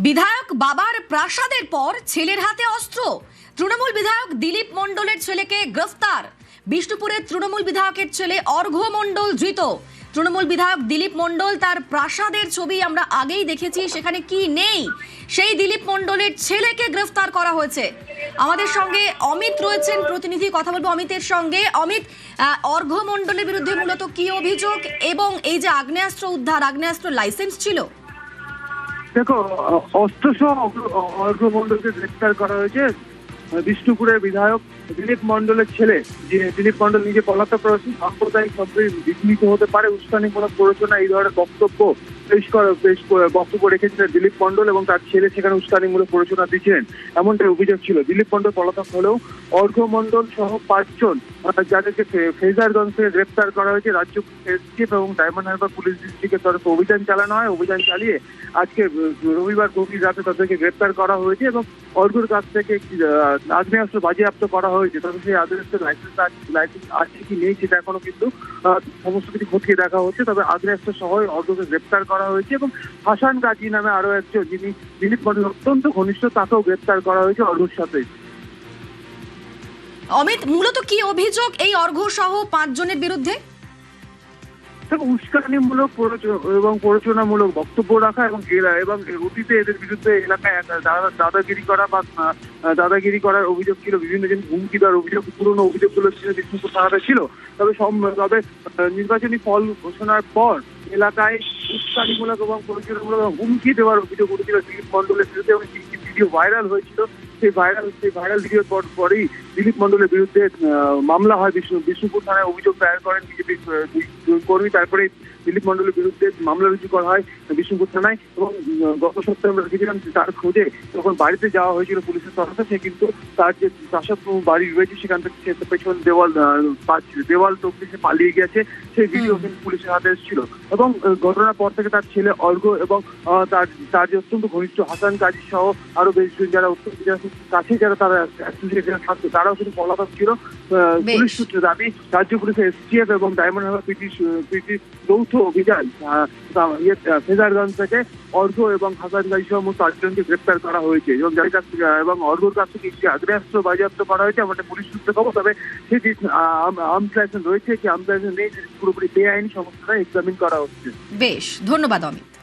বিধায়ক বাবার প্রাসাদের পর ছেলের হাতে অস্ত্র। তৃণমূল বিধায়ক দিলীপ মণ্ডলের ছেলেকে গ্রেফতার। বিষ্ণুপুরের তৃণমূল বিধায়কের ছেলে অর্ঘ্য মণ্ডল ধৃত। তৃণমূল বিধায়ক দিলীপ মণ্ডল তার প্রাসাদের ছবি আমরা আগেই দেখেছি, সেখানে কি নেই সেই দিলীপ মণ্ডলের ছেলেকে গ্রেফতার করা হয়েছে। আমাদের সঙ্গে অমিত রয়েছেন প্রতিনিধি, কথা বলবো অমিতের সঙ্গে। অমিত, অর্ঘ্য মণ্ডলের বিরুদ্ধে মূলত কি অভিযোগ এবং এই যে আগ্নেয়াস্ত্র উদ্ধার, আগ্নেয়াস্ত্র লাইসেন্স ছিল? দেখো, অস্ত্র সহ অর্ঘ্য মণ্ডলকে গ্রেফতার করা হয়েছে। বিষ্ণুপুরের বিধায়ক দিলীপ মণ্ডলের ছেলে, যে দিলীপ মণ্ডল নিজে পলাতক রয়েছে, সাম্প্রদায়িক সম্প্রীতি বিঘ্নিত হতে পারে, উস্কানিমূলক প্ররোচনা, এই ধরনের বক্তব্য রেখেছিলেন দিলীপ মণ্ডল এবং তার ছেলে সেখানে উস্কানিমূলক প্ররোচনা দিচ্ছিলেন, এমনটাই অভিযোগ ছিল। দিলীপ মণ্ডল পলাতক হলেও অর্ঘ্য মণ্ডল সহ 5 জন যাদেরকে ফেজারগঞ্জ থেকে গ্রেফতার করা হয়েছে, রাজ্য এসটিএফ এবং ডায়মন্ড হারবার পুলিশ ডিস্ট্রিক্টের তরফে অভিযান চালানো হয়। অভিযান চালিয়ে আজকে রবিবার গভীর রাতে তাদেরকে গ্রেফতার করা হয়েছে এবং অর্ঘ্যর কাছ থেকে আগ্নেয়াস্ত্র বাজেয়াপ্ত করা হয়েছে। তবে সেই আগ্নেয়াস্ত্রের লাইসেন্স আছে কি নেই সেটা এখনো কিন্তু সমস্ত কিছু খতিয়ে দেখা হচ্ছে। তবে আগ্নেয়াস্ত্র সহ অর্ঘ্যকে গ্রেফতার করা হয়েছে এবং হাসান গাজী নামে আরো একজন, যিনি দিলীপ মণ্ডল অত্যন্ত ঘনিষ্ঠ, তাকেও গ্রেফতার করা হয়েছে অর্ঘ্যর সাথে। অমিত, মূলত কি অভিযোগ এই অর্ঘ্য সহ 5 জনের বিরুদ্ধে? উস্কানিমূলক এবং প্ররোচনামূলক বক্তব্য রাখা এবং অতীতে এদের বিরুদ্ধে এলাকায় দাদাগিরি করার অভিযোগ ছিল, বিভিন্ন জন হুমকি দেওয়ার অভিযোগ, পুরনো অভিযোগগুলো ছিল বিষ্ণুপুর থানাতে ছিল। তবে নির্বাচনী ফল ঘোষণার পর এলাকায় উস্কানিমূলক এবং প্ররোচনামূলক হুমকি দেওয়ার অভিযোগ উঠেছিল দিলীপ মণ্ডলের বিরুদ্ধে এবং ভিডিও ভাইরাল হয়েছিল। সেই ভাইরাল ভিডিওর পরেই দিলীপ মণ্ডলের বিরুদ্ধে মামলা হয়। বিষ্ণুপুর থানায় অভিযোগ দায়ের করেন বিজেপির কর্মী। তারপরে দিলীপ মণ্ডলের বিরুদ্ধে মামলা রুজু করা হয় বিষ্ণুপুর থানায় এবং গত সপ্তাহে আমরা দেখেছিলাম তার খোঁজে যখন বাড়িতে যাওয়া হয়েছিল পুলিশের তরফে, সে কিন্তু তার যে প্রাসাদ বাড়ি রয়েছে সেখান থেকে পেছন দেওয়াল টপকে সে পালিয়ে গেছে, সেই ভিডিও কিন্তু পুলিশের হাতে এসেছিল। এবং ঘটনার পর থেকে তার ছেলে অর্ঘ্য এবং তার যে অত্যন্ত ঘনিষ্ঠ হাসান গাজী সহ আরো বেশ যারা অত্যন্ত কাছে যারা তারা থাকতো, তারাও কিন্তু পলাতক ছিল। পুলিশ সূত্রে দাবি, রাজ্য পুলিশের এসটিএফ এবং ডায়মন্ড হারবার পিটি যৌথ অভিযান ফেজারগঞ্জ থেকে অর্ঘ্য এবং হাসান গাজী সহ মোট 8 জনকে গ্রেফতার করা হয়েছে এবং অর্ঘ্যর কাছ থেকে একটি আগ্নেয়াস্ত্র বাজেয়াপ্ত করা হয়েছে আমাদের পুলিশ সূত্রে খবর। তবে সেটি আর্মস লাইসেন্স রয়েছে কি আর্মস লাইসেন্স নেই পুরোপুরি বেআইনি, সমস্তটা এক্সামিন করা হচ্ছে। বেশ, ধন্যবাদ অমিত।